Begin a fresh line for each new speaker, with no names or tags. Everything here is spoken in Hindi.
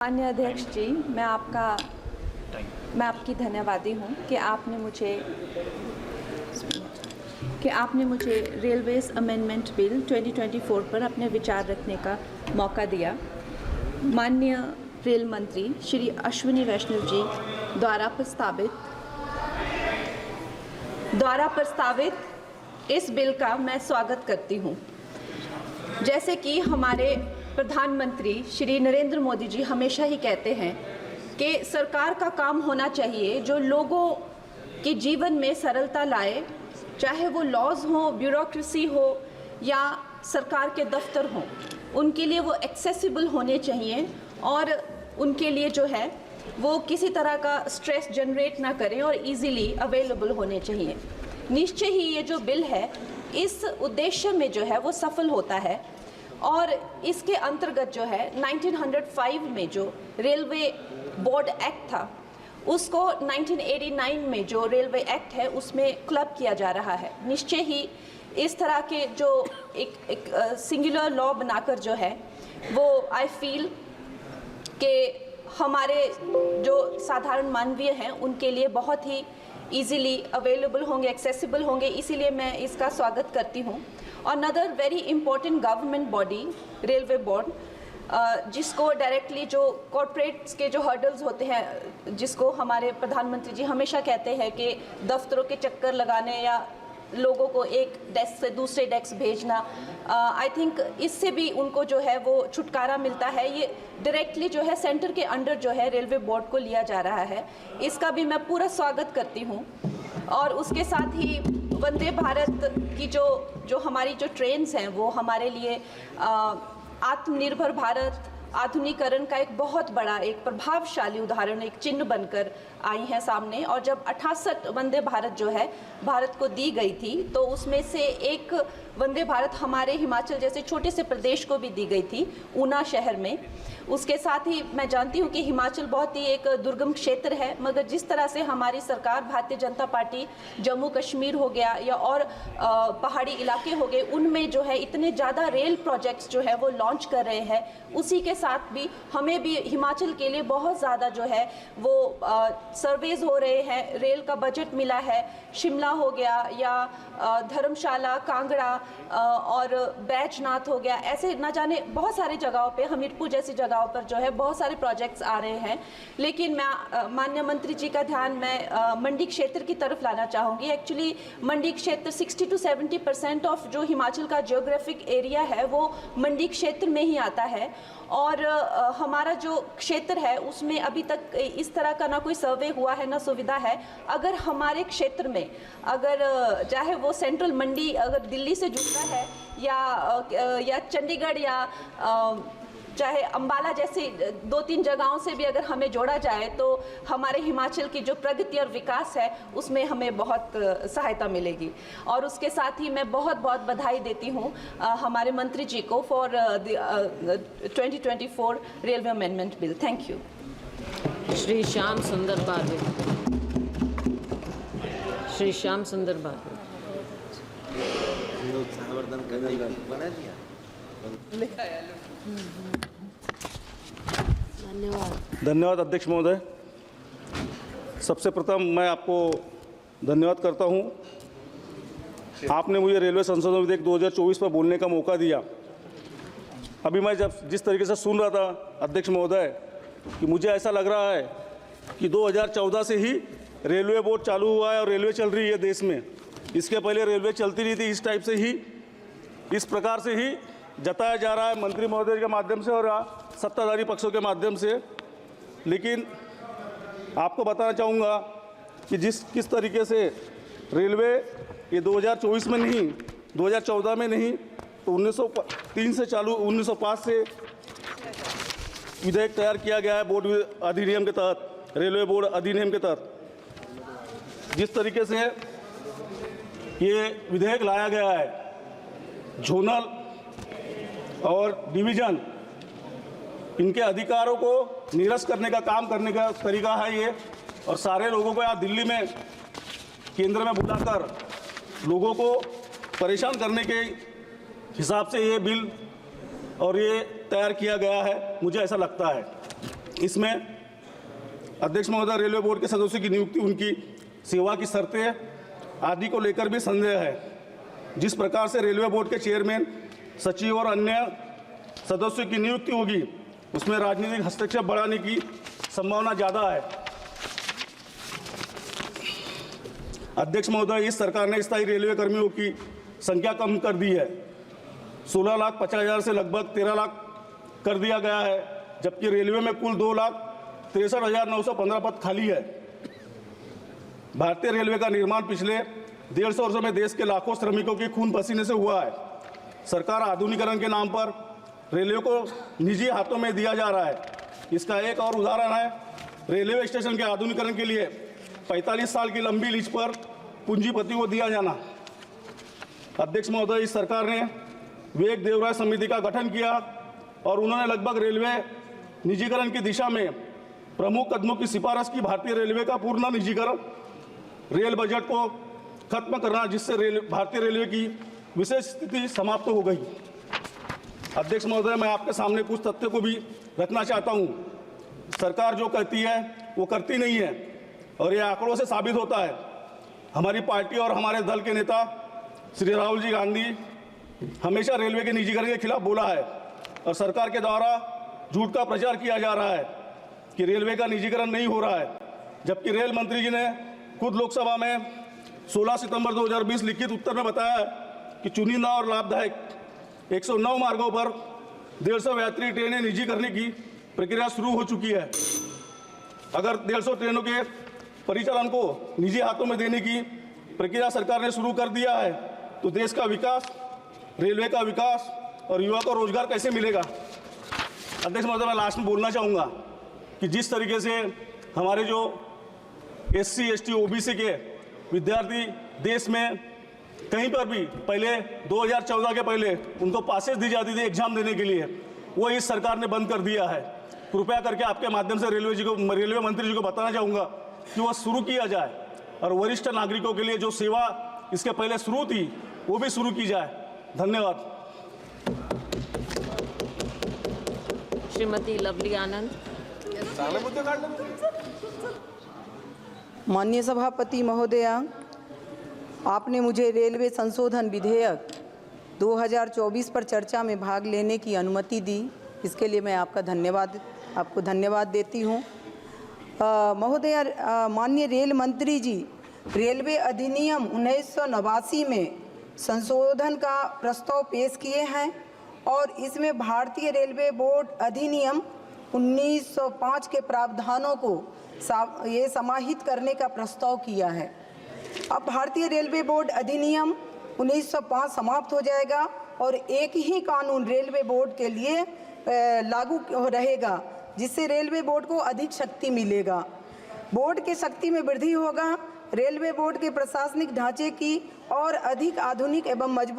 माननीय अध्यक्ष जी, मैं आपकी धन्यवादी हूँ कि आपने मुझे रेलवेज अमेंडमेंट बिल 2024 पर अपने विचार रखने का मौका दिया। माननीय रेल मंत्री श्री अश्विनी वैष्णव जी द्वारा प्रस्तावित इस बिल का मैं स्वागत करती हूँ। जैसे कि हमारे प्रधानमंत्री श्री नरेंद्र मोदी जी हमेशा ही कहते हैं कि सरकार का काम होना चाहिए जो लोगों के जीवन में सरलता लाए, चाहे वो लॉज हो, ब्यूरोक्रेसी हो या सरकार के दफ्तर हों, उनके लिए वो एक्सेसिबल होने चाहिए और उनके लिए जो है वो किसी तरह का स्ट्रेस जनरेट ना करें और इजीली अवेलेबल होने चाहिए। निश्चय ही ये जो बिल है इस उद्देश्य में जो है वो सफल होता है और इसके अंतर्गत जो है 1905 में जो रेलवे बोर्ड एक्ट था उसको 1989 में जो रेलवे एक्ट है उसमें क्लब किया जा रहा है। निश्चय ही इस तरह के जो एक सिंगुलर लॉ बनाकर जो है वो आई फील कि हमारे जो साधारण मानवीय हैं उनके लिए बहुत ही इजीली अवेलेबल होंगे, एक्सेसिबल होंगे, इसीलिए मैं इसका स्वागत करती हूँ। Another very important government body railway board, जिसको डायरेक्टली जो कॉर्पोरेट्स के जो हर्डल्स होते हैं, जिसको हमारे प्रधानमंत्री जी हमेशा कहते हैं कि दफ्तरों के चक्कर लगाने या लोगों को एक डेस्क से दूसरे डेस्क भेजना, आई थिंक इससे भी उनको जो है वो छुटकारा मिलता है। ये डायरेक्टली जो है सेंटर के अंडर जो है रेलवे बोर्ड को लिया जा रहा है, इसका भी मैं पूरा स्वागत करती हूँ। और उसके साथ ही वंदे भारत की जो हमारी जो ट्रेन्स हैं वो हमारे लिए आत्मनिर्भर भारत आधुनिकीकरण का एक बहुत बड़ा, एक प्रभावशाली उदाहरण, एक चिन्ह बनकर आई हैं सामने। और जब 68 वंदे भारत जो है भारत को दी गई थी तो उसमें से एक वंदे भारत हमारे हिमाचल जैसे छोटे से प्रदेश को भी दी गई थी, ऊना शहर में। उसके साथ ही मैं जानती हूँ कि हिमाचल बहुत ही एक दुर्गम क्षेत्र है, मगर जिस तरह से हमारी सरकार भारतीय जनता पार्टी जम्मू कश्मीर हो गया या और पहाड़ी इलाके हो गए, उनमें जो है इतने ज़्यादा रेल प्रोजेक्ट्स जो है वो लॉन्च कर रहे हैं, उसी के साथ भी हमें भी हिमाचल के लिए बहुत ज़्यादा जो है वो सर्वेज हो रहे हैं, रेल का बजट मिला है। शिमला हो गया या धर्मशाला, कांगड़ा और बैजनाथ हो गया, ऐसे न जाने बहुत सारी जगहों पे, हमीरपुर जैसी जगहों पर जो है बहुत सारे प्रोजेक्ट्स आ रहे हैं। लेकिन मैं माननीय मंत्री जी का ध्यान मैं मंडी क्षेत्र की तरफ लाना चाहूँगी। एक्चुअली मंडी क्षेत्र 60 to 70% ऑफ जो हिमाचल का जियोग्राफिक एरिया है वो मंडी क्षेत्र में ही आता है और हमारा जो क्षेत्र है उसमें अभी तक इस तरह का ना कोई सर्वे हुआ है ना सुविधा है। अगर हमारे क्षेत्र में अगर चाहे वो सेंट्रल मंडी अगर दिल्ली से जुड़ता है या चंडीगढ़ या चाहे अंबाला जैसी 2-3 जगहों से भी अगर हमें जोड़ा जाए तो हमारे हिमाचल की जो प्रगति और विकास है उसमें हमें बहुत सहायता मिलेगी। और उसके साथ ही मैं बहुत बहुत बधाई देती हूँ हमारे मंत्री जी को for 2024 railway amendment bill. Thank you.
Shri Shyam सुंदर बारवे। श्री श्याम सुंदर बारवे।
धन्यवाद अध्यक्ष महोदय। सबसे प्रथम मैं आपको धन्यवाद करता हूं, आपने मुझे रेलवे संशोधन विधेयक 2024 पर बोलने का मौका दिया। अभी मैं जिस तरीके से सुन रहा था अध्यक्ष महोदय कि मुझे ऐसा लग रहा है कि 2014 से ही रेलवे बोर्ड चालू हुआ है और रेलवे चल रही है देश में। इसके पहले रेलवे चलती नहीं थी। इस टाइप से ही, इस प्रकार से ही जताया जा रहा है मंत्री महोदय के माध्यम से और सत्ताधारी पक्षों के माध्यम से। लेकिन आपको बताना चाहूँगा कि किस तरीके से रेलवे ये 2024 में नहीं, 2014 में नहीं तो 1903 से चालू 1905 से विधेयक तैयार किया गया है बोर्ड अधिनियम के तहत, रेलवे बोर्ड अधिनियम के तहत। जिस तरीके से ये विधेयक लाया गया है, जोनल और डिवीज़न, इनके अधिकारों को निरस्त करने का काम करने का तरीका है ये। और सारे लोगों को यहाँ दिल्ली में केंद्र में बुलाकर लोगों को परेशान करने के हिसाब से ये बिल और ये तैयार किया गया है, मुझे ऐसा लगता है। इसमें अध्यक्ष महोदय, रेलवे बोर्ड के सदस्यों की नियुक्ति, उनकी सेवा की शर्तें आदि को लेकर भी संदेह है। जिस प्रकार से रेलवे बोर्ड के चेयरमैन, सचिव और अन्य सदस्यों की नियुक्ति होगी, उसमें राजनीतिक हस्तक्षेप बढ़ाने की संभावना ज़्यादा है। अध्यक्ष महोदय, इस सरकार ने स्थायी रेलवे कर्मियों की संख्या कम कर दी है। 16,50,000 से लगभग 13 लाख कर दिया गया है, जबकि रेलवे में कुल 2,63,915 पद खाली है। भारतीय रेलवे का निर्माण पिछले 150 वर्षों में देश के लाखों श्रमिकों के खून पसीने से हुआ है। सरकार आधुनिकीकरण के नाम पर रेलवे को निजी हाथों में दिया जा रहा है। इसका एक और उदाहरण है रेलवे स्टेशन के आधुनिकीकरण के लिए 45 साल की लंबी लीज पर पूंजीपति को दिया जाना। अध्यक्ष महोदय, इस सरकार ने विवेक देवराय समिति का गठन किया और उन्होंने लगभग रेलवे निजीकरण की दिशा में प्रमुख कदमों की सिफारिश की। भारतीय रेलवे का पूर्ण निजीकरण, रेल बजट को खत्म करना, जिससे भारतीय रेलवे की विशेष स्थिति समाप्त हो गई। अध्यक्ष महोदय, मैं आपके सामने कुछ तथ्य को भी रखना चाहता हूं। सरकार जो कहती है वो करती नहीं है और ये आंकड़ों से साबित होता है। हमारी पार्टी और हमारे दल के नेता श्री राहुल जी गांधी हमेशा रेलवे के निजीकरण के खिलाफ बोला है और सरकार के द्वारा झूठ का प्रचार किया जा रहा है कि रेलवे का निजीकरण नहीं हो रहा है, जबकि रेल मंत्री जी ने खुद लोकसभा में 16 सितंबर 2020 लिखित उत्तर में बताया है कि चुनिंदा और लाभदायक 109 मार्गों पर 150 यात्री ट्रेनें निजी करने की प्रक्रिया शुरू हो चुकी है। अगर 150 ट्रेनों के परिचालन को निजी हाथों में देने की प्रक्रिया सरकार ने शुरू कर दिया है, तो देश का विकास, रेलवे का विकास और युवा को रोजगार कैसे मिलेगा। अध्यक्ष महोदय, मैं लास्ट में बोलना चाहूँगा कि जिस तरीके से हमारे जो SC, ST, OBC के विद्यार्थी देश में कहीं पर भी पहले 2014 के पहले उनको पासेस दी जाती थी एग्जाम देने के लिए, वो इस सरकार ने बंद कर दिया है। कृपया करके आपके माध्यम से रेलवे मंत्री जी को बताना चाहूँगा कि वह शुरू किया जाए और वरिष्ठ नागरिकों के लिए जो सेवा इसके पहले शुरू थी वो भी शुरू की जाए। धन्यवाद।
श्रीमती लवली आनंद।
माननीय सभापति महोदया, आपने मुझे रेलवे संशोधन विधेयक 2024 पर चर्चा में भाग लेने की अनुमति दी, इसके लिए मैं आपको धन्यवाद देती हूँ। महोदया, माननीय रेल मंत्री जी रेलवे अधिनियम 1989 में संशोधन का प्रस्ताव पेश किए हैं और इसमें भारतीय रेलवे बोर्ड अधिनियम 1905 के प्रावधानों को ये समाहित करने का प्रस्ताव किया है। अब भारतीय रेलवे बोर्ड अधिनियम 1905 समाप्त हो जाएगा और एक ही कानून रेलवे बोर्ड के लिए लागू रहेगा, जिससे रेलवे बोर्ड को अधिक शक्ति मिलेगा। बोर्ड की शक्ति में वृद्धि होगा, रेलवे बोर्ड के प्रशासनिक ढांचे की और अधिक आधुनिक एवं मजबूत